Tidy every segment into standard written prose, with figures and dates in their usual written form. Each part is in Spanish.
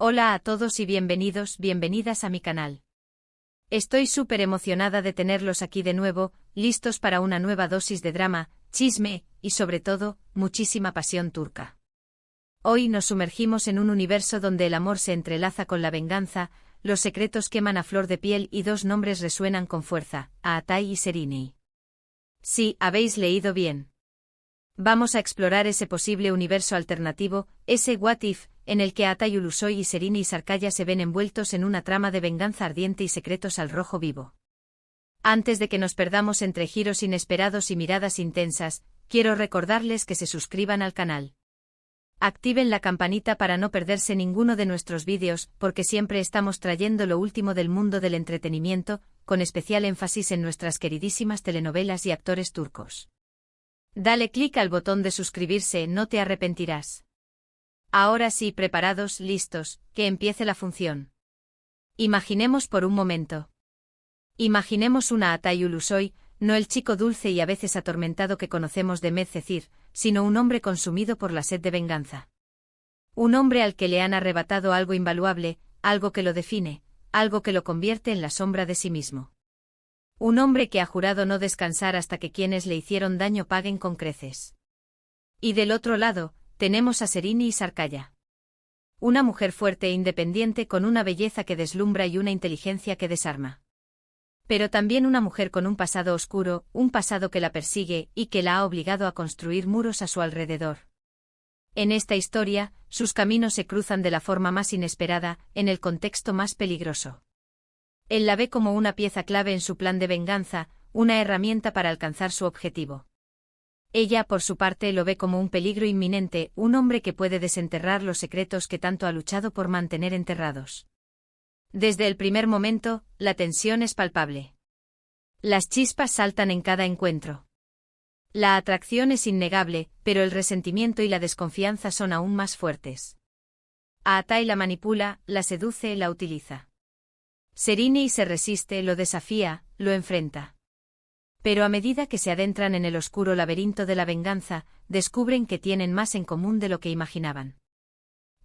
Hola a todos y bienvenidas a mi canal. Estoy súper emocionada de tenerlos aquí de nuevo, listos para una nueva dosis de drama, chisme, y sobre todo, muchísima pasión turca. Hoy nos sumergimos en un universo donde el amor se entrelaza con la venganza, los secretos queman a flor de piel y dos nombres resuenan con fuerza, Atay y Serenei. Sí, habéis leído bien. Vamos a explorar ese posible universo alternativo, ese what if, en el que Atay Ulusoy y Serenei Sarkaya se ven envueltos en una trama de venganza ardiente y secretos al rojo vivo. Antes de que nos perdamos entre giros inesperados y miradas intensas, quiero recordarles que se suscriban al canal. Activen la campanita para no perderse ninguno de nuestros vídeos, porque siempre estamos trayendo lo último del mundo del entretenimiento, con especial énfasis en nuestras queridísimas telenovelas y actores turcos. Dale clic al botón de suscribirse, no te arrepentirás. Ahora sí, preparados, listos, que empiece la función. Imaginemos por un momento. Imaginemos una Atay Ulusoy, no el chico dulce y a veces atormentado que conocemos de Medcezir, sino un hombre consumido por la sed de venganza. Un hombre al que le han arrebatado algo invaluable, algo que lo define, algo que lo convierte en la sombra de sí mismo. Un hombre que ha jurado no descansar hasta que quienes le hicieron daño paguen con creces. Y del otro lado, tenemos a Serenei Sarkaya. Una mujer fuerte e independiente con una belleza que deslumbra y una inteligencia que desarma. Pero también una mujer con un pasado oscuro, un pasado que la persigue y que la ha obligado a construir muros a su alrededor. En esta historia, sus caminos se cruzan de la forma más inesperada, en el contexto más peligroso. Él la ve como una pieza clave en su plan de venganza, una herramienta para alcanzar su objetivo. Ella, por su parte, lo ve como un peligro inminente, un hombre que puede desenterrar los secretos que tanto ha luchado por mantener enterrados. Desde el primer momento, la tensión es palpable. Las chispas saltan en cada encuentro. La atracción es innegable, pero el resentimiento y la desconfianza son aún más fuertes. A Atay la manipula, la seduce, la utiliza. Serenei se resiste, lo desafía, lo enfrenta. Pero a medida que se adentran en el oscuro laberinto de la venganza, descubren que tienen más en común de lo que imaginaban.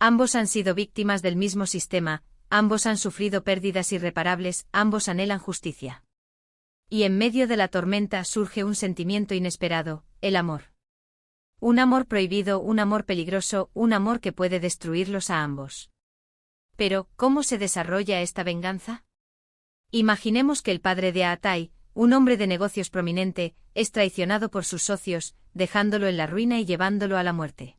Ambos han sido víctimas del mismo sistema, ambos han sufrido pérdidas irreparables, ambos anhelan justicia. Y en medio de la tormenta surge un sentimiento inesperado, el amor. Un amor prohibido, un amor peligroso, un amor que puede destruirlos a ambos. Pero, ¿cómo se desarrolla esta venganza? Imaginemos que el padre de Atay, un hombre de negocios prominente, es traicionado por sus socios, dejándolo en la ruina y llevándolo a la muerte.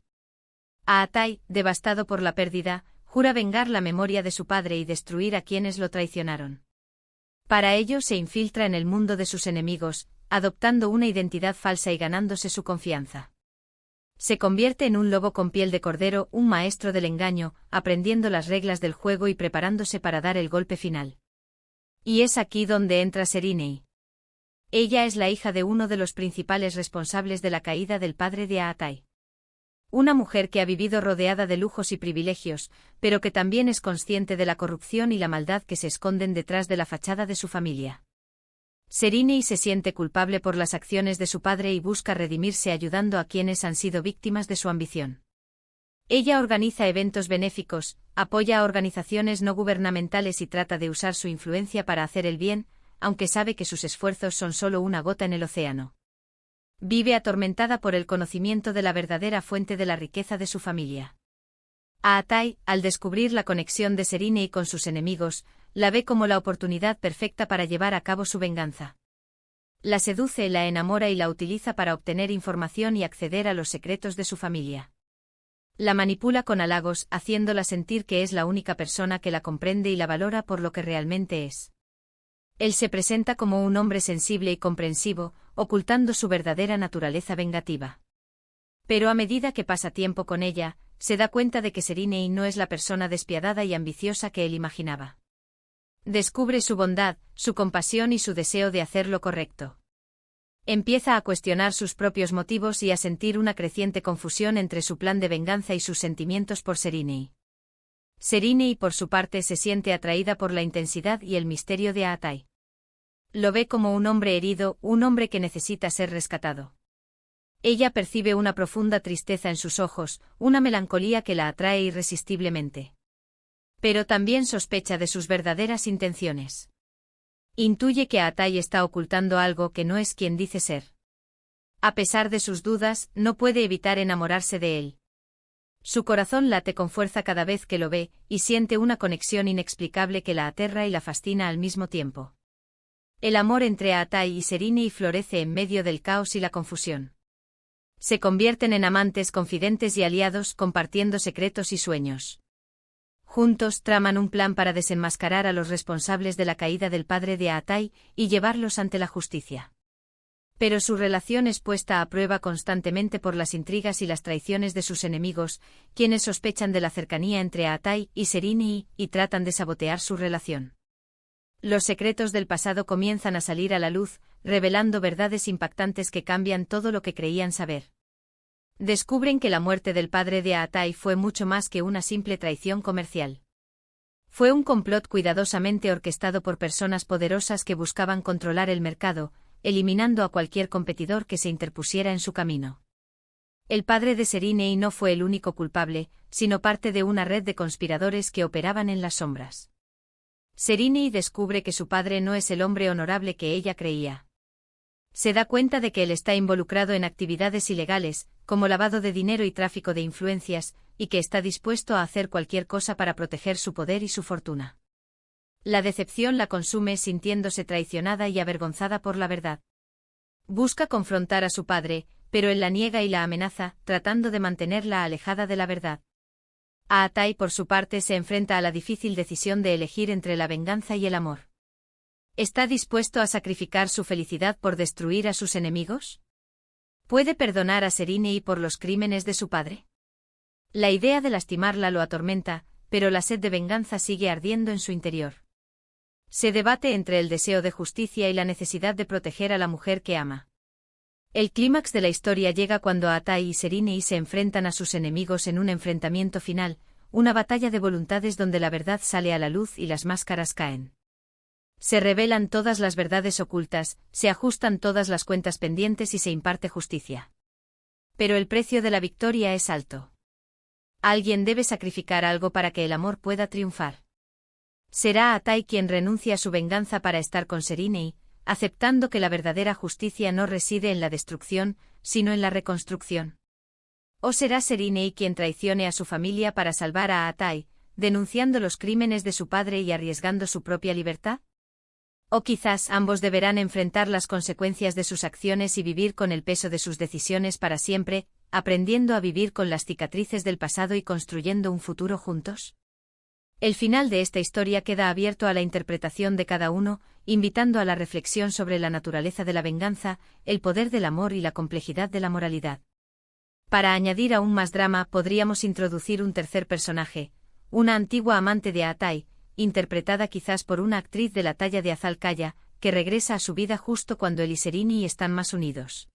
Atay, devastado por la pérdida, jura vengar la memoria de su padre y destruir a quienes lo traicionaron. Para ello se infiltra en el mundo de sus enemigos, adoptando una identidad falsa y ganándose su confianza. Se convierte en un lobo con piel de cordero, un maestro del engaño, aprendiendo las reglas del juego y preparándose para dar el golpe final. Y es aquí donde entra Serenei. Ella es la hija de uno de los principales responsables de la caída del padre de Atay. Una mujer que ha vivido rodeada de lujos y privilegios, pero que también es consciente de la corrupción y la maldad que se esconden detrás de la fachada de su familia. Serenei se siente culpable por las acciones de su padre y busca redimirse ayudando a quienes han sido víctimas de su ambición. Ella organiza eventos benéficos, apoya a organizaciones no gubernamentales y trata de usar su influencia para hacer el bien, aunque sabe que sus esfuerzos son solo una gota en el océano. Vive atormentada por el conocimiento de la verdadera fuente de la riqueza de su familia. A Atay, al descubrir la conexión de Serenei con sus enemigos, la ve como la oportunidad perfecta para llevar a cabo su venganza. La seduce, la enamora y la utiliza para obtener información y acceder a los secretos de su familia. La manipula con halagos, haciéndola sentir que es la única persona que la comprende y la valora por lo que realmente es. Él se presenta como un hombre sensible y comprensivo, ocultando su verdadera naturaleza vengativa. Pero a medida que pasa tiempo con ella, se da cuenta de que Serenei no es la persona despiadada y ambiciosa que él imaginaba. Descubre su bondad, su compasión y su deseo de hacer lo correcto. Empieza a cuestionar sus propios motivos y a sentir una creciente confusión entre su plan de venganza y sus sentimientos por Serenei. Serenei, por su parte, se siente atraída por la intensidad y el misterio de Atay. Lo ve como un hombre herido, un hombre que necesita ser rescatado. Ella percibe una profunda tristeza en sus ojos, una melancolía que la atrae irresistiblemente. Pero también sospecha de sus verdaderas intenciones. Intuye que Atai está ocultando algo que no es quien dice ser. A pesar de sus dudas, no puede evitar enamorarse de él. Su corazón late con fuerza cada vez que lo ve, y siente una conexión inexplicable que la aterra y la fascina al mismo tiempo. El amor entre Atai y Serine florece en medio del caos y la confusión. Se convierten en amantes confidentes y aliados, compartiendo secretos y sueños. Juntos traman un plan para desenmascarar a los responsables de la caída del padre de Atai y llevarlos ante la justicia. Pero su relación es puesta a prueba constantemente por las intrigas y las traiciones de sus enemigos, quienes sospechan de la cercanía entre Atai y Serine y tratan de sabotear su relación. Los secretos del pasado comienzan a salir a la luz, revelando verdades impactantes que cambian todo lo que creían saber. Descubren que la muerte del padre de Atai fue mucho más que una simple traición comercial. Fue un complot cuidadosamente orquestado por personas poderosas que buscaban controlar el mercado, eliminando a cualquier competidor que se interpusiera en su camino. El padre de Serine no fue el único culpable, sino parte de una red de conspiradores que operaban en las sombras. Serine descubre que su padre no es el hombre honorable que ella creía. Se da cuenta de que él está involucrado en actividades ilegales, como lavado de dinero y tráfico de influencias, y que está dispuesto a hacer cualquier cosa para proteger su poder y su fortuna. La decepción la consume sintiéndose traicionada y avergonzada por la verdad. Busca confrontar a su padre, pero él la niega y la amenaza, tratando de mantenerla alejada de la verdad. Atai, por su parte, se enfrenta a la difícil decisión de elegir entre la venganza y el amor. ¿Está dispuesto a sacrificar su felicidad por destruir a sus enemigos? ¿Puede perdonar a Serine por los crímenes de su padre? La idea de lastimarla lo atormenta, pero la sed de venganza sigue ardiendo en su interior. Se debate entre el deseo de justicia y la necesidad de proteger a la mujer que ama. El clímax de la historia llega cuando Atai y Serine se enfrentan a sus enemigos en un enfrentamiento final, una batalla de voluntades donde la verdad sale a la luz y las máscaras caen. Se revelan todas las verdades ocultas, se ajustan todas las cuentas pendientes y se imparte justicia. Pero el precio de la victoria es alto. Alguien debe sacrificar algo para que el amor pueda triunfar. Será Atai quien renuncia a su venganza para estar con Serine, aceptando que la verdadera justicia no reside en la destrucción, sino en la reconstrucción. ¿O será Serine quien traicione a su familia para salvar a Atai, denunciando los crímenes de su padre y arriesgando su propia libertad? O quizás ambos deberán enfrentar las consecuencias de sus acciones y vivir con el peso de sus decisiones para siempre, aprendiendo a vivir con las cicatrices del pasado y construyendo un futuro juntos. El final de esta historia queda abierto a la interpretación de cada uno, invitando a la reflexión sobre la naturaleza de la venganza, el poder del amor y la complejidad de la moralidad. Para añadir aún más drama, podríamos introducir un tercer personaje, una antigua amante de Atai, interpretada quizás por una actriz de la talla de Azalcaya, que regresa a su vida justo cuando él y Serine están más unidos.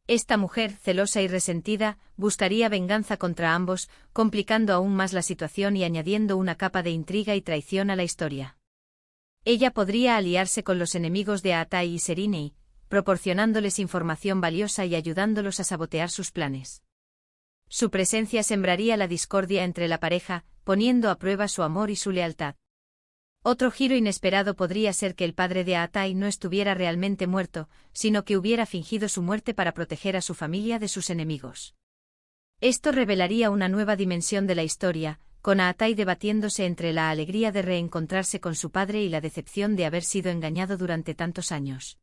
Esta mujer, celosa y resentida, buscaría venganza contra ambos, complicando aún más la situación y añadiendo una capa de intriga y traición a la historia. Ella podría aliarse con los enemigos de Atai y Serine, proporcionándoles información valiosa y ayudándolos a sabotear sus planes. Su presencia sembraría la discordia entre la pareja, poniendo a prueba su amor y su lealtad. Otro giro inesperado podría ser que el padre de Atai no estuviera realmente muerto, sino que hubiera fingido su muerte para proteger a su familia de sus enemigos. Esto revelaría una nueva dimensión de la historia, con Atai debatiéndose entre la alegría de reencontrarse con su padre y la decepción de haber sido engañado durante tantos años.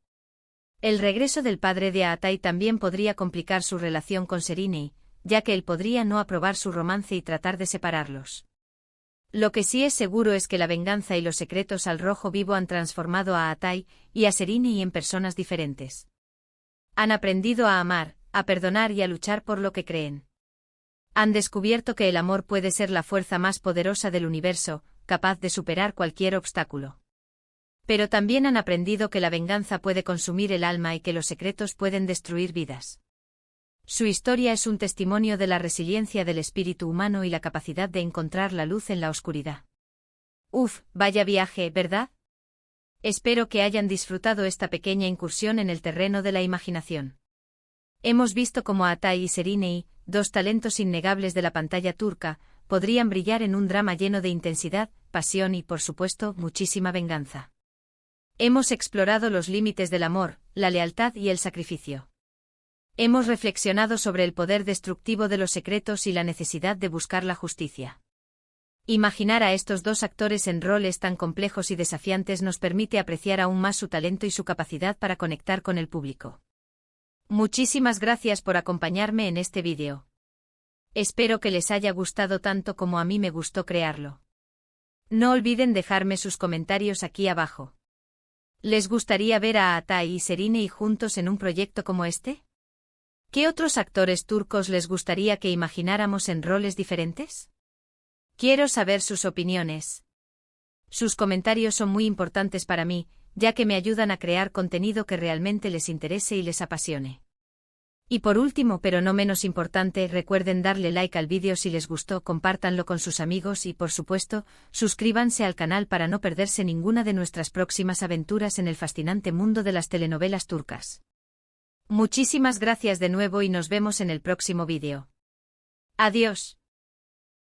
El regreso del padre de Atai también podría complicar su relación con Serine, ya que él podría no aprobar su romance y tratar de separarlos. Lo que sí es seguro es que la venganza y los secretos al rojo vivo han transformado a Atai y a Serine en personas diferentes. Han aprendido a amar, a perdonar y a luchar por lo que creen. Han descubierto que el amor puede ser la fuerza más poderosa del universo, capaz de superar cualquier obstáculo. Pero también han aprendido que la venganza puede consumir el alma y que los secretos pueden destruir vidas. Su historia es un testimonio de la resiliencia del espíritu humano y la capacidad de encontrar la luz en la oscuridad. Uf, vaya viaje, ¿verdad? Espero que hayan disfrutado esta pequeña incursión en el terreno de la imaginación. Hemos visto cómo Atai y Serine, dos talentos innegables de la pantalla turca, podrían brillar en un drama lleno de intensidad, pasión y, por supuesto, muchísima venganza. Hemos explorado los límites del amor, la lealtad y el sacrificio. Hemos reflexionado sobre el poder destructivo de los secretos y la necesidad de buscar la justicia. Imaginar a estos dos actores en roles tan complejos y desafiantes nos permite apreciar aún más su talento y su capacidad para conectar con el público. Muchísimas gracias por acompañarme en este vídeo. Espero que les haya gustado tanto como a mí me gustó crearlo. No olviden dejarme sus comentarios aquí abajo. ¿Les gustaría ver a Atay y Serine juntos en un proyecto como este? ¿Qué otros actores turcos les gustaría que imagináramos en roles diferentes? Quiero saber sus opiniones. Sus comentarios son muy importantes para mí, ya que me ayudan a crear contenido que realmente les interese y les apasione. Y por último, pero no menos importante, recuerden darle like al vídeo si les gustó, compártanlo con sus amigos y, por supuesto, suscríbanse al canal para no perderse ninguna de nuestras próximas aventuras en el fascinante mundo de las telenovelas turcas. Muchísimas gracias de nuevo y nos vemos en el próximo vídeo. Adiós.